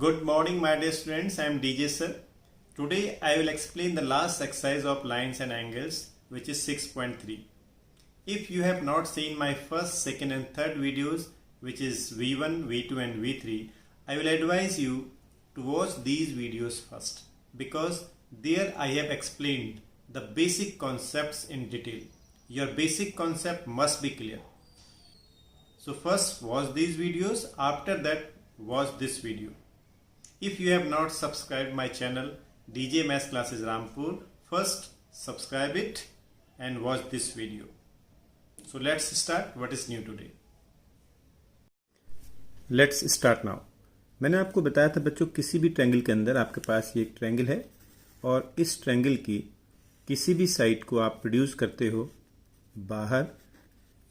Good morning, my dear students. I am DJ sir. Today I will explain the last exercise of lines and angles, which is 6.3. If you have not seen my first, second, and third videos, which is V1, V2, and V3, I will advise you to watch these videos first because there I have explained the basic concepts in detail. Your basic concept must be clear. So first watch these videos, after that watch this video. If you have not subscribed my channel DJ Maths Classes Rampur, first subscribe it and watch this video. So let's start. What is new today? Let's start now. मैंने आपको बताया था बच्चों, किसी भी triangle के अंदर आपके पास ये एक ट्रायंगल है और इस ट्रायंगल की किसी भी साइड को आप प्रोड्यूस करते हो बाहर।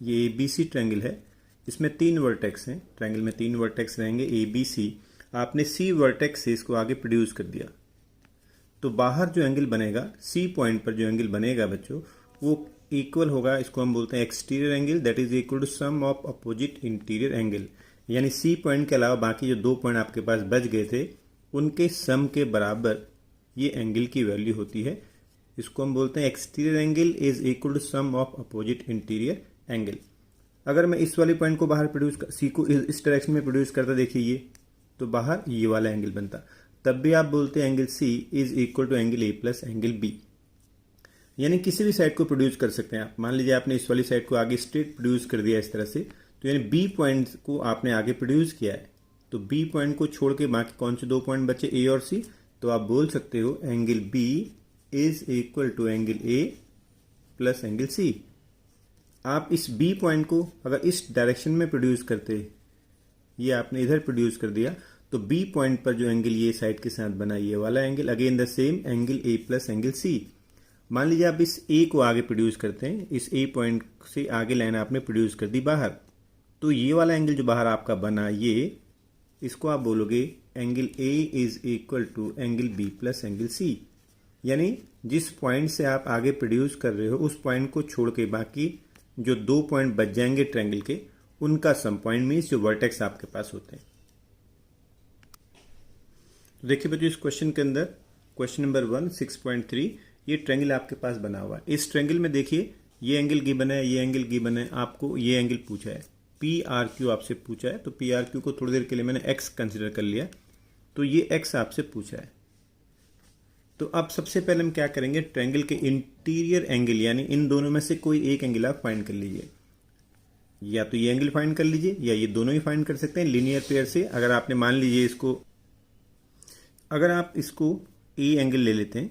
ये ABC ट्रायंगल है, इसमें 3 वर्टेक्स हैं। ट्रायंगल में 3 वर्टेक्स रहेंगे ABC। आपने C वर्टेक्स से इसको आगे प्रोड्यूस कर दिया तो बाहर जो एंगल बनेगा, C पॉइंट पर जो एंगल बनेगा बच्चों, वो इक्वल होगा, इसको हम बोलते हैं exterior angle, that is equal to sum of opposite interior angle. यानी C पॉइंट के अलावा बाकी जो 2 पॉइंट आपके पास बच गए थे उनके सम के बराबर ये एंगल की वैल्यू होती है। इसको हम बोलते हैं exterior angle is equal to sum of opposite interior angle. अगर मैं इस वाले पॉइंट को बाहर प्रोड्यूस C को इस डायरेक्शन में प्रोड्यूस करता, देखिए ये, तो बाहर ये वाला एंगल बनता, तब भी आप बोलते हैं angle C is equal to angle A plus angle B। यानी किसी भी साइड को प्रोड्यूस कर सकते हैं आप। मान लीजिए आपने इस वाली साइड को आगे स्ट्रेट प्रोड्यूस कर दिया इस तरह से, तो यानी B पॉइंट को आपने आगे प्रोड्यूस किया है, तो B पॉइंट को छोड़ के बाकी कौन से 2 पॉइंट बचे, A और C, तो आप बोल सकते हो angle B is equal to angle A plus angle C। आप इस B पॉइंट को अगर इस डायरेक्शन में प्रोड्यूस करते, ये आपने इधर प्रोड्यूस कर दिया, तो B पॉइंट पर जो एंगल ये साइड के साथ बना, ये वाला angle, again the same angle A plus angle C। मान लीजिए आप इस A को आगे प्रोड्यूस करते हैं, इस A पॉइंट से आगे लाइन आपने प्रोड्यूस कर दी बाहर, तो ये वाला एंगल जो बाहर आपका बना, ये, इसको आप बोलोगे angle A is equal to angle B plus angle C। यानी जिस पॉइंट से आप आगे प्रोड्यूस कर रहे हो उस पॉइंट को छोड़ के बाकी जो 2 पॉइंट बच जाएंगे ट्रायंगल के, उनका सम पॉइंट मीन्स जो वर्टेक्स आपके पास होते हैं। तो देखिए बच्चों, इस क्वेश्चन के अंदर क्वेश्चन नंबर 1 6.3, ये ट्रायंगल आपके पास बना हुआ है। इस ट्रायंगल में देखिए ये एंगल गिवन है, ये एंगल गिवन है, आपको ये एंगल पूछा है, PRQ आपसे पूछा है, तो PRQ को थोड़ी देर के लिए मैंने x कंसिडर कर लिया, तो ये x आपसे पूछा है। तो अब सबसे पहले हम क्या करेंगे, ट्रायंगल के इंटीरियर एंगल यानी इन दोनों में से कोई एक एंगल आप फाइंड कर लीजिए। या तो ये एंगल फाइंड कर लीजिए या ये दोनों ही फाइंड कर सकते हैं लीनियर पेयर से। अगर आपने मान लीजिए इसको, अगर आप इसको A एंगल ले लेते हैं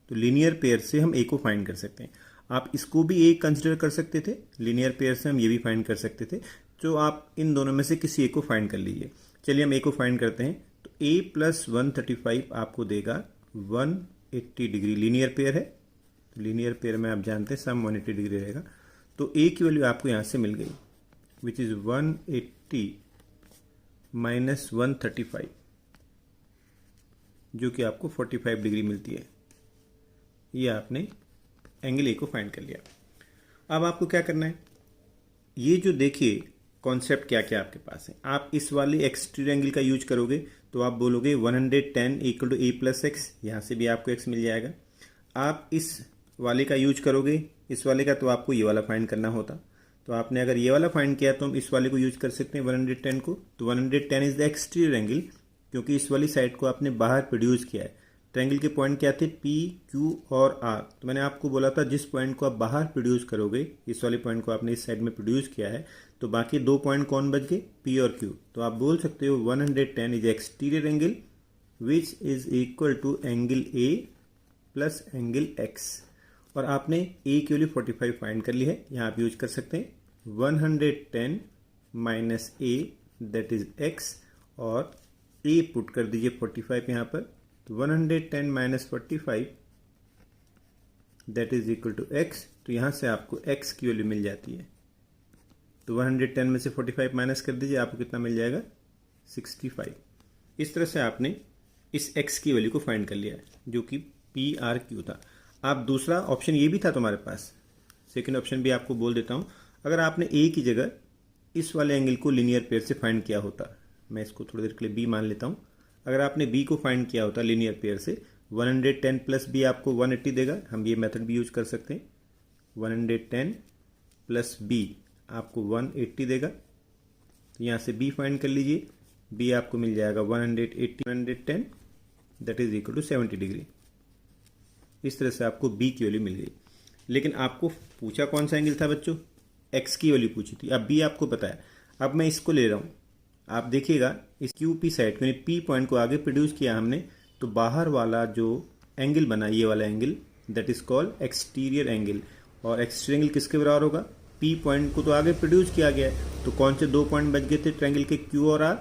तो लीनियर पेयर से हम A को फाइंड कर सकते हैं। आप इसको भी A कंसिडर कर सकते थे, लीनियर पेयर से हम ये भी फाइंड कर सकते थे, तो आप इन दोनों में से किसी एक को फाइंड कर लीजिए। चलिए हम A को फाइंड करते हैं, तो A प्लस 135 आपको देगा 180 डिग्री। लीनियर पेयर है, तो लीनियर पेयर में आप जानते हैं सम 180 डिग्री रहेगा, तो A की वैल्यू आपको यहां से मिल गई, विच इज 180 माइनस 135, जो कि आपको 45 डिग्री मिलती है। ये आपने एंगल A को फाइंड कर लिया। अब आपको क्या करना है, ये जो देखिए कॉन्सेप्ट क्या क्या आपके पास है, आप इस वाले एक्सटीरियर एंगल का यूज करोगे तो आप बोलोगे 110 equal to A plus X, यहाँ से भी आपको x मिल जाएगा। आप इस वाले का यूज करोगे, इस वाले का, तो आपको ये वाला फाइंड करना होता, तो आपने अगर ये वाला फाइंड किया तो हम इस वाले को यूज कर सकते हैं 110 को, तो 110 इज द एक्सटीरियर एंगल, क्योंकि इस वाली साइड को आपने बाहर प्रोड्यूस किया है। ट्रायंगल के पॉइंट क्या थे, P, Q और R। तो मैंने आपको बोला था जिस पॉइंट को आप बाहर प्रोड्यूस करोगे, इस वाले पॉइंट को आपने इस साइड में प्रोड्यूस किया है, तो बाकी 2 पॉइंट कौन बच गए, P और Q। तो आप बोल सकते हो 110 is exterior angle which is equal to angle A plus angle X। और आपने A की वैल्यू 45 फाइंड कर ली है, यहाँ आप यूज कर सकते हैं 110 minus A that is X, और A पुट कर दीजिए 45 यहाँ पर, तो 110 minus 45 that is equal to X। तो यहाँ से आपको X की वैल्यू मिल जाती है, तो 110 में से 45 माइनस कर दीजिए, आपको कितना मिल जाएगा, 65। इस तरह से आपने इस X की वैल्यू को फाइंड कर लिया है, जो कि PRQ था। आप दूसरा ऑप्शन ये भी था तुम्हारे पास, सेकंड ऑप्शन भी आपको बोल देता हूँ। अगर आपने A की जगह इस वाले एंगल को लीनियर पेयर से फाइंड किया होता, मैं इसको थोड़ी देर के लिए B मान लेता हूँ, अगर आपने बी को फाइंड किया होता लीनियर पेयर से, 110 प्लस बी आपको 180 देगा। हम ये मेथड भी यूज कर सकते हैं। 110 प्लस बी आपको 180 देगा। तो यहाँ से बी फाइंड कर लीजिए। बी आपको मिल जाएगा 180 110 that is equal to 70 degree. इस तरह से आपको बी की वैल्यू मिल गई। लेकिन आपको पूछा कौन सा एंगल था बच्चों? एक्स की वैल्यू पूछी थी। अब बी आपको पता है। अब मैं इसको ले रहा हूँ। आप देखिएगा इस क्यू पी साइड में पी पॉइंट को आगे प्रोड्यूस किया हमने, तो बाहर वाला जो एंगल बना, ये वाला angle, that is called exterior angle. और एक्सटीरियर एंगल किसके बराबर होगा? पी पॉइंट को तो आगे प्रोड्यूस किया गया है, तो कौन से दो पॉइंट बच गए थे ट्रायंगल के? क्यू और आर।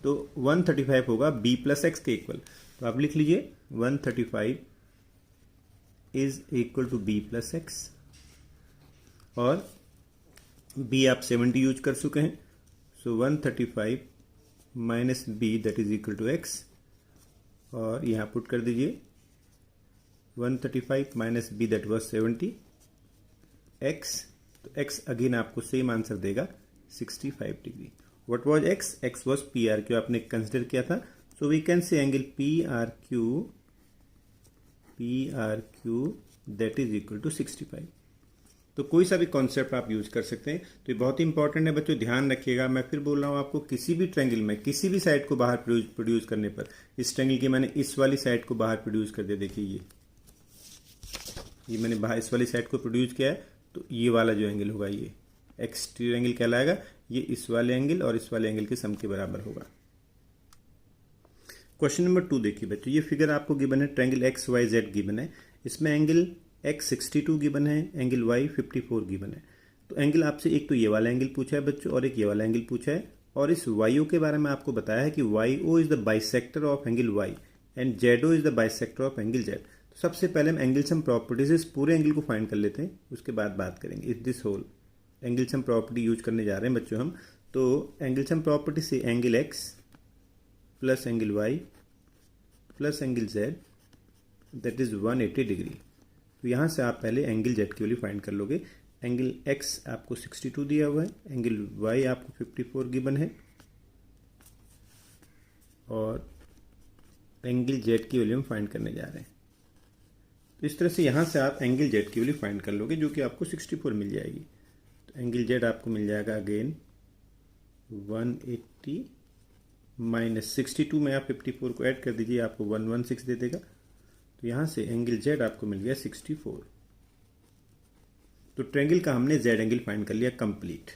तो 135 होगा बी प्लस एक्स के इक्वल। तो आप लिख लीजिए 135 is equal to B plus X. और बी आप 70 यूज कर चुके हैं। So 135 minus B that is equal to X. और यहाँ पुट कर दीजिए 135 minus B that was 70 X. तो एक्स अगेन आपको सेम आंसर देगा 65 degree. What was X? X was P R Q, आपने कंसिडर किया था। सो we can say angle P R Q that is equal to 65। तो कोई सा भी कॉन्सेप्ट आप यूज कर सकते हैं। तो ये बहुत ही इंपॉर्टेंट है बच्चों, ध्यान रखिएगा। मैं फिर बोल रहा हूँ आपको, किसी भी ट्रायंगल में किसी भी साइड को बाहर प्रोड्यूस करने पर, इस ट्रायंगल की मैंने इस वाली साइड को बाहर प्रोड्यूस कर दिया। देखिए ये मैंने बाहर इस वाली साइड को प्रोड्यूस किया है, तो ये वाला जो एंगल होगा ये एक्सटीरियर एंगल कहलाएगा। ये इस वाले एंगल और इस वाले एंगल के सम के बराबर होगा। क्वेश्चन नंबर 2 देखिए बच्चों, ये फिगर आपको गिवन है, triangle X Y Z given है। इसमें एंगल एक्स 62 गिवन है, एंगल वाई 54 गिवन है। तो एंगल आपसे एक तो ये वाला एंगल पूछा है बच्चों, और एक ये वाला एंगल पूछा है। और इस वाई ओ के बारे में आपको बताया है कि Y O is the bisector of angle Y and Z O is the bisector of angle Z. तो सबसे पहले हम एंगल सम प्रॉपर्टीज इस पूरे एंगल को फाइंड कर लेते हैं, उसके बाद बात करेंगे इस this whole angle sum property use करने जा रहे हैं बच्चों हम। तो एंगल सम प्रॉपर्टी से angle X plus angle Y plus angle Z that is 180 degree. तो यहाँ से आप पहले एंगल जेड की वैल्यू फाइंड कर लोगे। एंगल एक्स आपको 62 दिया हुआ है, एंगल वाई आपको 54 गिवन है, और एंगल जेड की वैल्यू हम फाइंड करने जा रहे हैं। तो इस तरह से यहाँ से आप एंगल जेड की वैल्यू फाइंड कर लोगे, जो कि आपको 64 मिल जाएगी। तो एंगल जेड आपको मिल जाएगा अगेन 180 माइनस 62 में आप 54 को ऐड कर दीजिए, आपको 116 दे देगा। तो यहाँ से एंगल जेड आपको मिल गया 64। तो ट्रायंगल का हमने जेड एंगल फाइंड कर लिया कंप्लीट।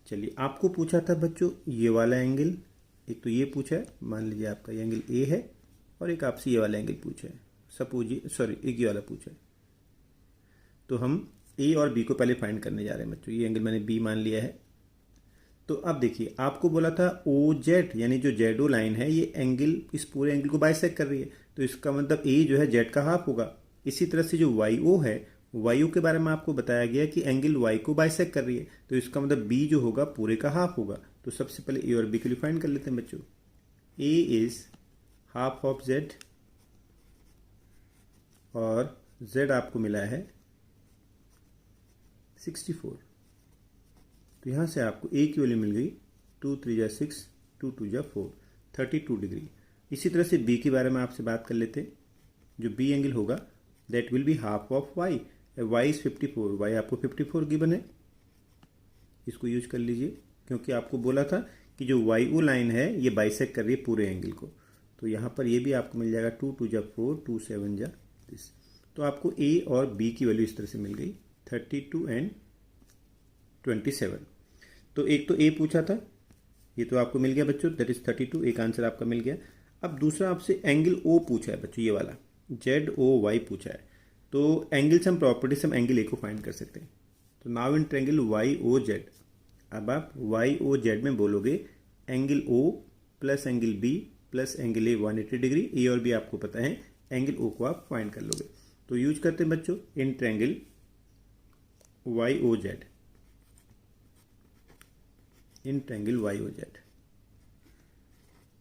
चलिए, आपको पूछा था बच्चों ये वाला एंगल, एक तो ये पूछा है, मान लीजिए आपका ये एंगल ए है, और एक आपसे ये वाला एंगल पूछा है, सपोज सॉरी एक ये वाला पूछा है। तो हम ए और बी को पहले फाइंड करने जा रहे हैं बच्चों। ये एंगल मैंने बी मान लिया है। तो अब देखिए, आपको बोला था ओ जेड, यानी जो जेड ओ लाइन है ये एंगल इस पूरे एंगल को बाइसेक्ट कर रही है, तो इसका मतलब ए जो है जेड का हाफ होगा। इसी तरह से जो वाई ओ है, वाई ओ के बारे में आपको बताया गया कि एंगल वाई को बाइसेक्ट कर रही है, तो इसका मतलब बी जो होगा पूरे का हाफ होगा। तो सबसे पहले ए और बी के लिए फाइंड कर लेते हैं बच्चों। ए इज हाफ ऑफ जेड, और जेड आपको मिला है 64। तो यहां से आपको ए की वैल्यू मिल गई 2 3 जा 6, 2 2 जा 4, 32 डिग्री। इसी तरह से बी के बारे में आपसे बात कर लेते हैं। जो बी एंगल होगा that will be half of Y, Y is 54, Y आपको 54 गिवन है। इसको यूज कर लीजिए, क्योंकि आपको बोला था कि जो वाई ओ लाइन है ये बाइसेक्ट कर रही है पूरे एंगल को। तो यहाँ पर ये भी आपको मिल जाएगा 2 2 जा 4, 2 7 जा दिस। तो आपको ए और बी की वैल्यू इस तरह से मिल गई 32 एंड 27। तो एक तो ए पूछा था, ये तो आपको मिल गया बच्चों, दैट इज 32, एक आंसर आपका मिल गया। अब दूसरा आपसे एंगल ओ पूछा है बच्चों, ये वाला जेड ओ वाई पूछा है। तो एंगल सम प्रॉपर्टी से हम एंगल ए को फाइंड कर सकते हैं। तो now in triangle Y O Z, अब आप वाई ओ जेड में बोलोगे angle O plus angle B plus angle A 180 degree. A और बी आपको पता है, एंगल ओ को आप फाइंड कर लोगे। तो यूज करते हैं बच्चों in triangle Y O Z, in triangle Y O Z.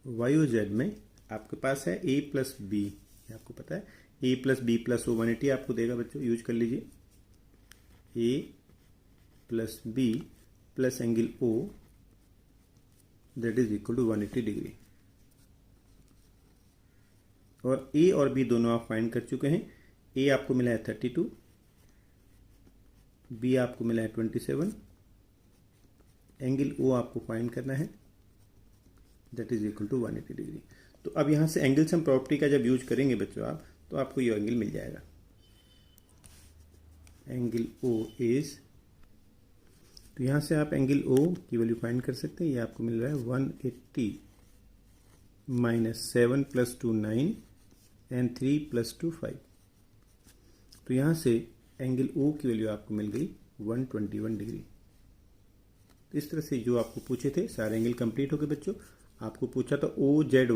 Y O Z में आपके पास है ए प्लस बी, आपको पता है A plus B plus O 180 आपको देगा बच्चों, यूज कर लीजिए। A plus B plus angle O that is equal to 180 degree. और ए और बी दोनों आप फाइंड कर चुके हैं। ए आपको मिला है 32, बी आपको मिला है 27, एंगल ओ आपको फाइंड करना है, that is equal to 180 degree. तो अब यहाँ से एंगल सम प्रॉपर्टी का जब यूज करेंगे बच्चों आप, तो आपको ये एंगल मिल जाएगा। एंगल ओ इज, तो यहाँ से आप एंगल ओ की वैल्यू फाइंड कर सकते हैं। ये आपको मिल रहा है 180 माइनस 7 प्लस 2 9 एंड 3 प्लस 2 5। तो यहाँ से एंगल ओ की वैल्यू आपको मिल गई 121 डिग्री। तो इस तरह से जो आपको पूछे थे सारे एंगल कंप्लीट हो गए बच्चों। आपको पूछा था ओ जेड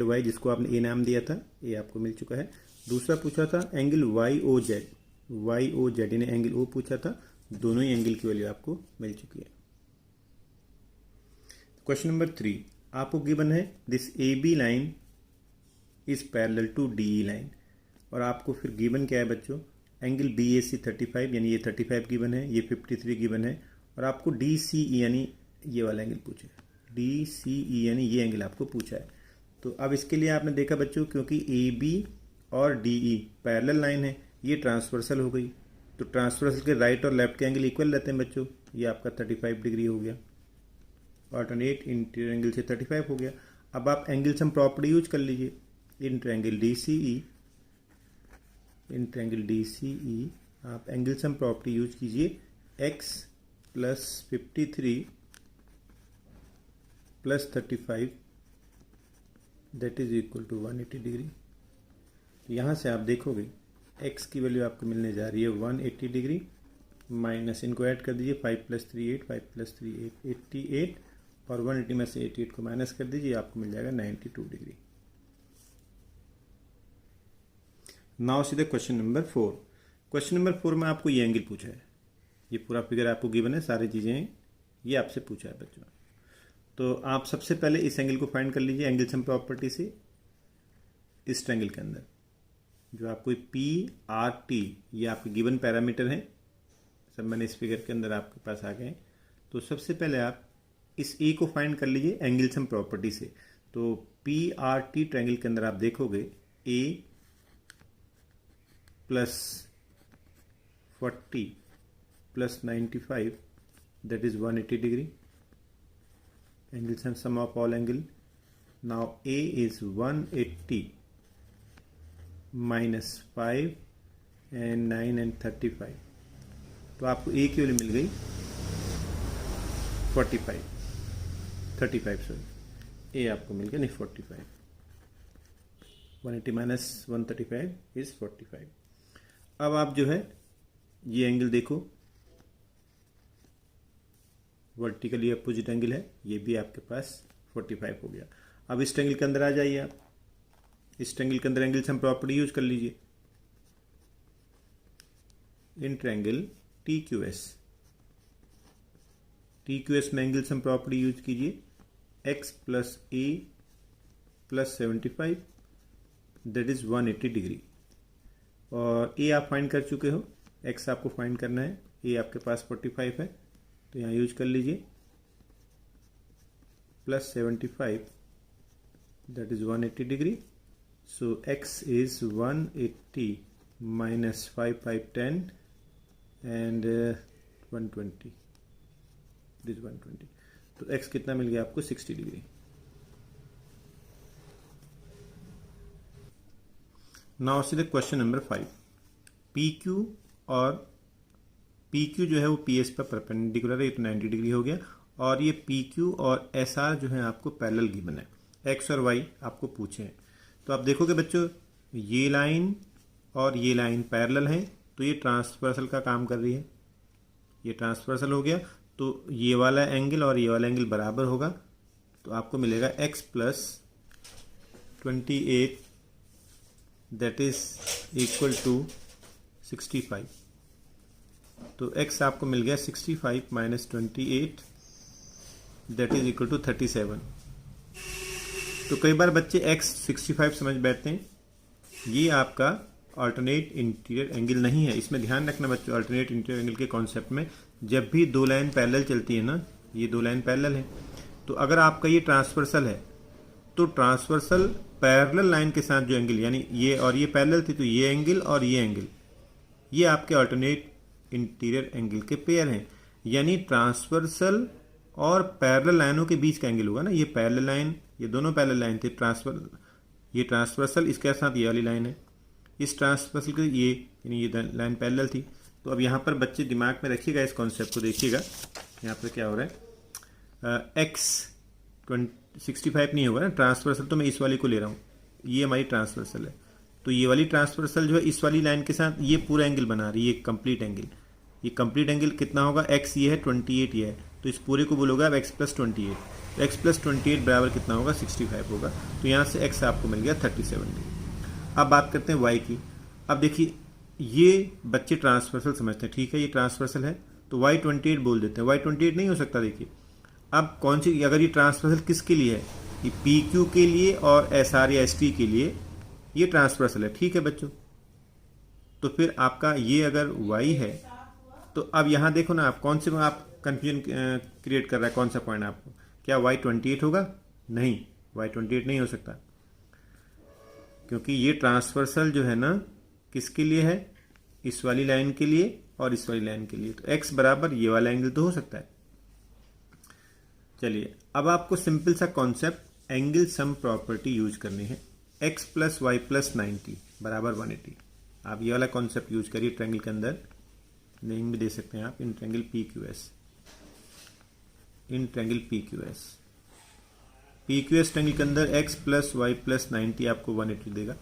वाई जिसको आपने ए नाम दिया था, ये आपको मिल चुका है। दूसरा पूछा था एंगल वाई ओ जेड यानी एंगल ओ पूछा था, दोनों ही एंगल की वैल्यू आपको मिल चुकी है। क्वेश्चन नंबर 3, आपको गिवन है this A B line is parallel to D E line, और आपको फिर गिवन क्या है बच्चों, एंगल बी ए सी 35 यानी ये 35 गिवन है, ये 53 गिवन है, और आपको डी सी ई यानी ये वाला एंगल पूछा है, डी सी ई यानी ये एंगल आपको पूछा है। तो अब इसके लिए आपने देखा बच्चों, क्योंकि ए बी और डी ई पैरेलल लाइन है, ये ट्रांसवर्सल हो गई, तो ट्रांसवर्सल के राइट और लेफ्ट के एंगल इक्वल रहते हैं बच्चों। ये आपका 35 डिग्री हो गया, ऑल्टरनेट इंटीरियर एंगल से 35 हो गया। अब आप एंगल सम प्रॉपर्टी यूज कर लीजिए, inter angle D C E, आप एंगल सम प्रॉपर्टी यूज कीजिए, x plus 53 plus 35 that is equal to 180 degree. यहाँ से आप देखोगे x की वैल्यू आपको मिलने जा रही है 180 डिग्री, माइनस इनको ऐड कर दीजिए, 5 प्लस 3 8, 5 प्लस 3 8 88, और 180 में से 88 को माइनस कर दीजिए, आपको मिल जाएगा 92 डिग्री। नाउ सीधे क्वेश्चन नंबर 4। क्वेश्चन नंबर 4 में आपको ये एंगल पूछा है, ये पूरा फिगर आपको गिवन है, सारी चीज़ें ये आपसे पूछा है बच्चों। तो आप सबसे पहले इस एंगल को फाइंड कर लीजिए एंगल सम प्रॉपर्टी से। इस ट्रायंगल के अंदर जो आपको पी आर टी ये आपके गिवन पैरामीटर हैं, सब मैंने इस फिगर के अंदर आपके पास आ गए। तो सबसे पहले आप इस ए को फाइंड कर लीजिए एंगल सम प्रॉपर्टी से। तो पी आर टी ट्रायंगल के अंदर आप देखोगे ए plus 40 plus 95 that is 180 degree. Angle sum of all angle. Now A is 180 minus 5 and 9 and 35. तो आपको A की वैल्यू मिल गई 35 सॉरी, A आपको मिल गया नहीं 45, 180 माइनस 135 इज 45। अब आप जो है ये एंगल देखो, वर्टिकली अपोजिट एंगल है, ये भी आपके पास 45 हो गया। अब इस ट्रायंगल के अंदर आ जाइए आप, इस ट्रायंगल के अंदर एंगल सम प्रॉपर्टी यूज कर लीजिए। In triangle T Q S में एंगल सम प्रॉपर्टी यूज कीजिए, x plus A plus 75 that is 180 degree, और ए आप फाइंड कर चुके हो, x आपको फाइंड करना है, ए आपके पास 45 है, तो यहाँ यूज कर लीजिए plus 75 that is 180 degree. So x is 180 minus 5 5 10 and 120, this 120, तो x कितना मिल गया आपको 60 degree. Now see the question number 5। P Q और पी क्यू जो है वो पी एस पर परपेंडिकुलर है, ये तो 90 डिग्री हो गया, और ये पी क्यू और एस आर जो है आपको पैरेलल गिवन है, एक्स और वाई आपको पूछे हैं। तो आप देखोगे बच्चों ये लाइन और ये लाइन पैरेलल हैं, तो ये ट्रांसवर्सल का काम कर रही है, ये ट्रांसवर्सल हो गया, तो ये वाला एंगल और ये वाला एंगल बराबर होगा, तो आपको मिलेगा x plus 28 that is equal to 65। तो x आपको मिल गया 65 minus 28 that is equal to 37। तो कई बार बच्चे x 65 समझ बैठते हैं, ये आपका अल्टरनेट इंटीरियर एंगल नहीं है। इसमें ध्यान रखना बच्चों, अल्टरनेट इंटीरियर एंगल के कॉन्सेप्ट में जब भी दो लाइन पैरेलल चलती है ना, ये दो लाइन पैरेलल है, तो अगर आपका ये ट्रांसवर्सल है तो ट्रांसवर्सल पैरेलल लाइन के साथ जो एंगल, यानी ये और ये पैरेलल थी तो ये एंगल और ये एंगल, ये आपके अल्टरनेट इंटीरियर एंगल के पेयर हैं। यानी ट्रांसवर्सल और पैरेलल लाइनों के बीच का एंगल होगा ना, ये पैरेलल लाइन, ये दोनों पैरेलल लाइन थे, ये ट्रांसवर्सल, इसके साथ ये वाली लाइन है, इस ट्रांसवर्सल के ये, यानी ये लाइन पैरेलल थी। तो अब यहाँ पर बच्चे दिमाग में रखिएगा, इस कॉन्सेप्ट को देखिएगा। यहाँ पर क्या हो रहा है, एक्स 65 नहीं होगा ना, ट्रांसवर्सल तो मैं इस वाली को ले रहा हूँ, ये हमारी ट्रांसवर्सल है। तो ये वाली ट्रांसवर्सल जो है इस वाली लाइन के साथ ये पूरा एंगल बना रही है, ये कंप्लीट एंगल। ये कंप्लीट एंगल कितना होगा, एक्स ये है, 28 ये है, तो इस पूरे को बोलोगे आप एक्स प्लस 28। तो एक्स प्लस 28 बराबर कितना होगा, 65 होगा। तो यहाँ से एक्स आपको मिल गया 37 डिग्री। अब बात करते हैं वाई की। अब देखिए ये बच्चे ट्रांसवर्सल समझते हैं, ठीक है, ये ट्रांसवर्सल है तो वाई 28 बोल देते हैं। वाई 28 नहीं हो सकता। देखिए अब कौन सी, अगर ये ट्रांसवर्सल किसके लिए है, ये पी क्यू के लिए और एस आर या एस टी के लिए ये ट्रांसवर्सल है, ठीक है बच्चों। तो फिर आपका ये अगर y है तो अब यहाँ देखो ना, आप कौन से, आप कंफ्यूजन क्रिएट कर रहा है, कौन सा पॉइंट आपको, क्या y 28 होगा, नहीं, y 28 नहीं हो सकता, क्योंकि ये ट्रांसवर्सल जो है ना किसके लिए है, इस वाली लाइन के लिए और इस वाली लाइन के लिए। तो x बराबर ये वाला एंगल तो हो सकता है। चलिए अब आपको सिंपल सा concept angle sum property use करनी है। x प्लस वाई प्लस 90 बराबर 180। आप ये वाला कॉन्सेप्ट यूज करिए ट्रायंगल के अंदर, नेम भी दे सकते हैं आप, in triangle P Q S, in triangle P Q S. P Q S triangle के अंदर x प्लस वाई प्लस 90 आपको 180 देगा।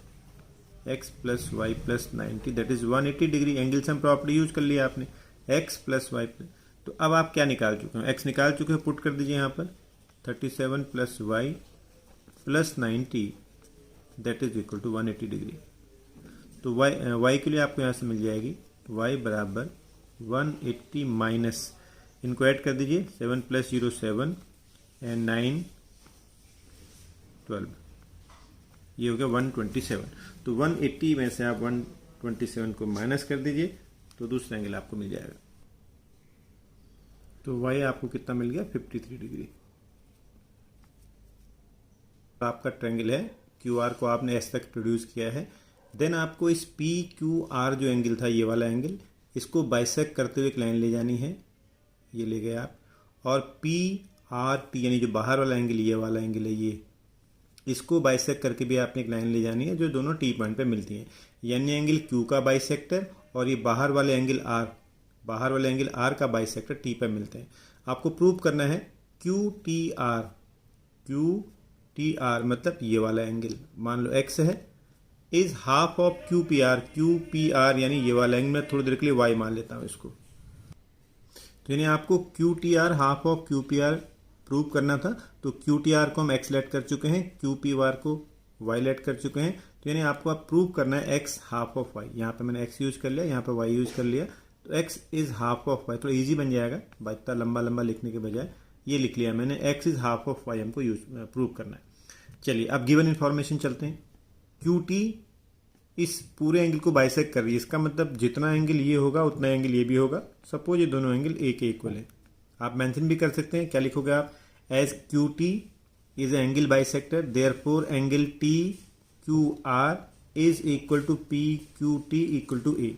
x plus Y plus 90 that is 180 degree. Angle sum property use कर लिया आपने, x प्लस वाई प्लस। तो अब आप क्या निकाल चुके हो, x निकाल चुके हो, पुट कर दीजिए यहाँ पर 37 plus Y plus 90 that is equal to 180 degree. तो y के लिए आपको यहाँ से मिल जाएगी y बराबर 180 माइनस, इनको ऐड कर दीजिए, 7 प्लस 0 7 एंड 9 12, ये हो गया 127। तो 180 में से आप 127 को माइनस कर दीजिए तो दूसरा एंगल आपको मिल जाएगा। तो y आपको कितना मिल गया, 53 डिग्री। आपका ट्रायंगल है, क्यू आर को आपने ऐसे तक प्रोड्यूस किया है। देन आपको इस पी क्यू आर जो एंगल था, ये वाला एंगल, इसको बाइसेक्ट करते हुए एक लाइन ले जानी है, ये ले गए आप। और पी आर टी यानी जो बाहर वाला एंगल, ये वाला एंगल है, ये इसको बाइसेक्ट करके भी आपने एक लाइन ले जानी है जो दोनों टी पॉइंट पे मिलती है। यानी एंगल क्यू का बाइसेक्टर और ये बाहर वाले एंगल आर, बाहर वाले एंगल आर का बाइसेक्टर टी पे मिलते हैं। आपको प्रूव करना है क्यू टी आर मतलब ये वाला एंगल, मान लो x है, is half of Q P R यानी ये वाला एंगल, मैं थोड़ी देर के लिए y मान लेता हूं इसको। तो यानी आपको Q T R half of Q P R prove करना था। तो क्यू टी आर को हम x लेट कर चुके हैं, क्यू पी आर को y लेट कर चुके हैं। तो यानी आपको आप प्रूव करना है x हाफ ऑफ y। यहाँ पे मैंने x यूज कर लिया, यहाँ पे y यूज कर लिया, तो x is half of y। थोड़ा इजी बन जाएगा, इतना लंबा लंबा लिखने के बजाय ये लिख लिया मैंने, x is half of y हमको यूज प्रूव करना है। चलिए अब गिवन इन्फॉर्मेशन चलते हैं। क्यू टी इस पूरे एंगल को बाइसेक्ट कर रही है, इसका मतलब जितना एंगल ये होगा उतना एंगल ये भी होगा। सपोज ये दोनों एंगल ए के इक्वल है। आप मेंशन भी कर सकते हैं, क्या लिखोगे आप, as Q T is angle bisector therefore angle T Q R is equal to P Q T equal to A.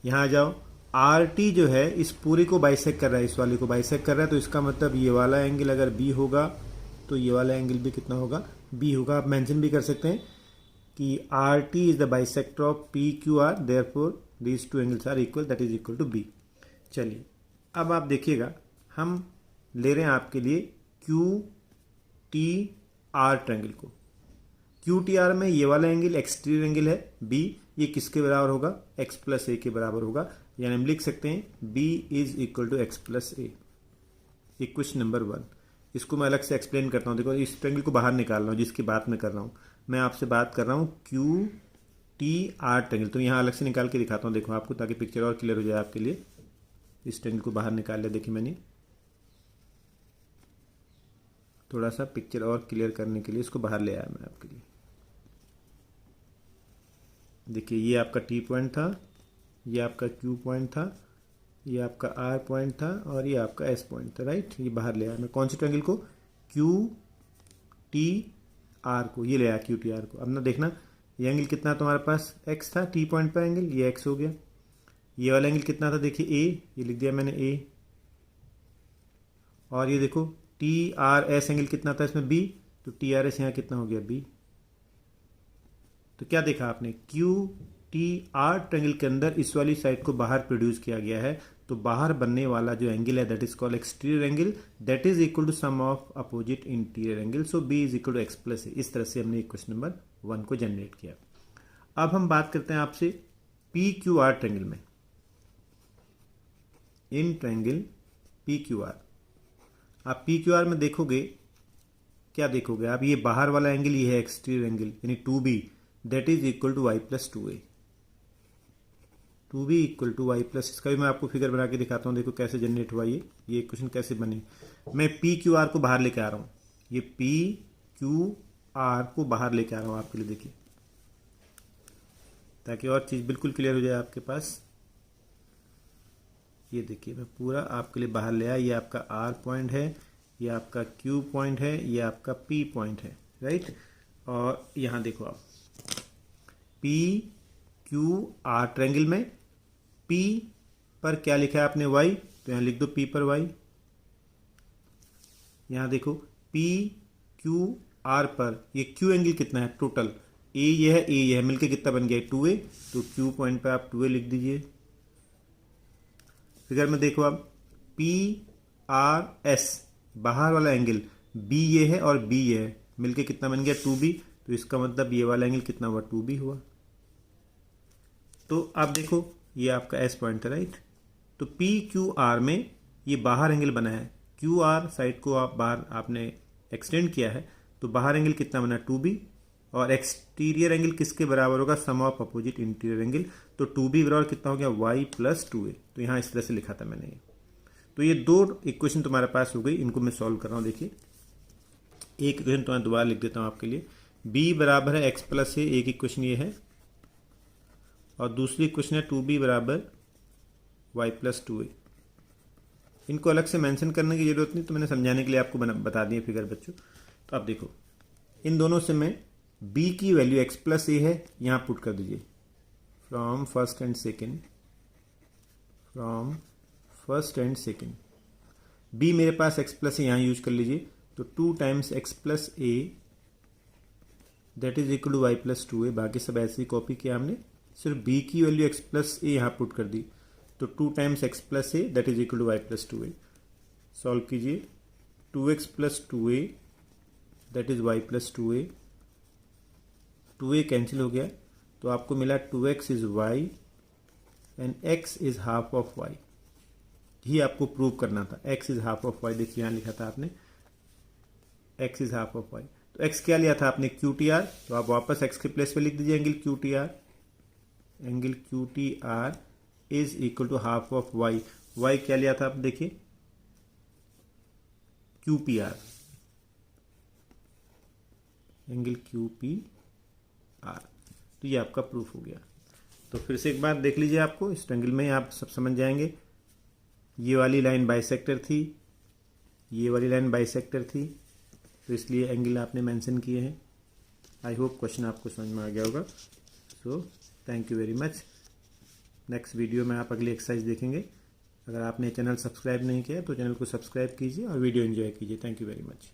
यहाँ आ जाओ, आर टी जो है इस पूरे को बाइसेक्ट कर रहा है, इस वाले को बाइसेक्ट कर रहा है, तो इसका मतलब ये वाला एंगल अगर बी होगा तो ये वाला एंगल भी कितना होगा, बी होगा। आप मेंशन भी कर सकते हैं कि R T is the bisector of P Q R therefore these two angles are equal that is equal to B. चलिए अब आप देखिएगा, हम ले रहे हैं आपके लिए क्यू टी आर ट्रायंगल को। क्यू टी आर में ये वाला एंगल एक्सटीरियर एंगल है बी, ये किसके बराबर होगा, एक्स प्लस ए के बराबर होगा। यानी हम लिख सकते हैं B is equal to X plus A. Equation number 1, इसको मैं अलग से एक्सप्लेन करता हूँ। देखो इस ट्रायंगल को बाहर निकाल रहा हूँ जिसकी बात मैं कर रहा हूँ, मैं आपसे बात कर रहा हूँ क्यू टी आर ट्रायंगल। तो यहाँ अलग से निकाल के दिखाता हूँ, देखो आपको, ताकि पिक्चर और क्लियर हो जाए आपके लिए। इस ट्रायंगल को बाहर निकाल लिया, देखिए मैंने थोड़ा सा पिक्चर और क्लियर करने के लिए इसको बाहर ले आया मैं आपके लिए। देखिए ये आपका टी पॉइंट था, ये आपका क्यू पॉइंट था, ये आपका आर पॉइंट था और ये आपका एस पॉइंट था, राइट। ये बाहर ले आया मैं कौन से ट्रायंगल को, क्यू टी आर को, ये ले आया क्यू टी आर को। अब ना देखना ये एंगल कितना तुम्हारे पास एक्स था, टी पॉइंट पर एंगल, ये एक्स हो गया। ये वाला एंगल कितना था देखिए ए, ये लिख दिया मैंने ए। और ये देखो टी आर एस एंगल कितना था इसमें बी, तो टी आर एस यहाँ कितना हो गया बी। तो क्या देखा आपने, क्यू टी आर ट्रायंगल के अंदर इस वाली साइड को बाहर प्रोड्यूस किया गया है, तो बाहर बनने वाला जो एंगल है that is called exterior angle, that is equal to sum of opposite interior angle, so B is equal to X plus A. इस तरह से हमने क्वेश्चन नंबर 1 को जनरेट किया। अब हम बात करते हैं आपसे पी क्यू आर ट्रायंगल में। In triangle P Q are, आप पी क्यू आर में देखोगे, क्या देखोगे आप, ये बाहर वाला एंगल ये है एक्सटीरियर एंगल यानी 2b, that is equal to Y plus 2a। 2b equal to Y plus, इसका भी मैं आपको फिगर बना के दिखाता हूँ, देखो कैसे जनरेट हुआ ये क्वेश्चन कैसे बने। मैं पी क्यू आर को बाहर लेके आ रहा हूँ, ये पी क्यू आर को बाहर लेके आ रहा हूँ आपके लिए, देखिए ताकि और चीज़ बिल्कुल क्लियर हो जाए आपके पास। ये देखिए मैं पूरा आपके लिए बाहर ले आया, ये आपका आर पॉइंट है, ये आपका क्यू पॉइंट है, ये आपका पी पॉइंट है, राइट। और यहाँ देखो आप पी क्यू आर ट्रायंगल में पी पर क्या लिखा है आपने वाई, तो यहाँ लिख दो पी पर वाई। यहाँ देखो पी क्यू आर पर ये क्यू एंगल कितना है टोटल, ए ये है, ए ये है, मिलके कितना बन गया 2a, तो क्यू पॉइंट पे आप 2a लिख दीजिए। फिगर में देखो आप पी आर एस बाहर वाला एंगल बी ये है और बी ये है, मिलके कितना बन गया 2b, तो इसका मतलब ये वाला एंगल कितना हुआ 2b हुआ। तो आप देखो ये आपका एस पॉइंट है, राइट। तो पी क्यू आर में ये बाहर एंगल बना है, क्यू आर साइड को आप बाहर आपने एक्सटेंड किया है, तो बाहर एंगल कितना बना 2b, और एक्सटीरियर एंगल किसके बराबर होगा, सम ऑफ अपोजिट इंटीरियर एंगल, तो 2b बराबर कितना हो गया y प्लस 2a। तो यहाँ इस तरह से लिखा था मैंने ये। तो ये दो इक्वेशन तुम्हारे पास हो गई, इनको मैं सॉल्व कर रहा हूँ। देखिए एक इक्वेशन तो मैं दोबारा लिख देता हूँ आपके लिए, b बराबर है x प्लस a, एक इक्वेशन ये है, और दूसरी इक्वेशन है 2b बराबर y प्लस 2a। इनको अलग से मेंशन करने की जरूरत नहीं, तो मैंने समझाने के लिए आपको बता दिए फिगर बच्चों। तो आप देखो इन दोनों से मैं b की वैल्यू x प्लस a है, यहाँ पुट कर दीजिए from first and second, from first and second. b मेरे पास x प्लस a यहाँ यूज कर लीजिए, तो 2 times x plus a that is equal to Y plus 2a। बाकी सब ऐसे ही कॉपी किया हमने, सिर्फ b की वैल्यू x प्लस a यहाँ पुट कर दी, तो 2 times x plus a that is equal to Y plus 2a। Solve कीजिए, 2x plus 2a that is Y plus 2a, 2a cancel हो गया, तो आपको मिला 2x is y and x is half of y। ही आपको prove करना था, x is half of y, देखिए यहाँ लिखा था आपने x is half of y। तो x क्या लिया था आपने QTR, तो आप वापस x के प्लेस पे लिख दीजिए angle QTR, angle QTR is equal to half of y। y क्या लिया था आप देखिए QPR, एंगल QPR। तो ये आपका प्रूफ हो गया। तो फिर से एक बार देख लीजिए, आपको इस ट्रायंगल में आप सब समझ जाएंगे। ये वाली लाइन बाइसेक्टर थी, ये वाली लाइन बाइसेक्टर थी, तो इसलिए एंगल आपने मेंशन किए हैं। आई होप क्वेश्चन आपको समझ में आ गया होगा। So thank you very much. Next video में आप अगली एक्सरसाइज देखेंगे। अगर आपने चैनल सब्सक्राइब नहीं किया तो चैनल को सब्सक्राइब कीजिए और वीडियो एंजॉय कीजिए। Thank you very much.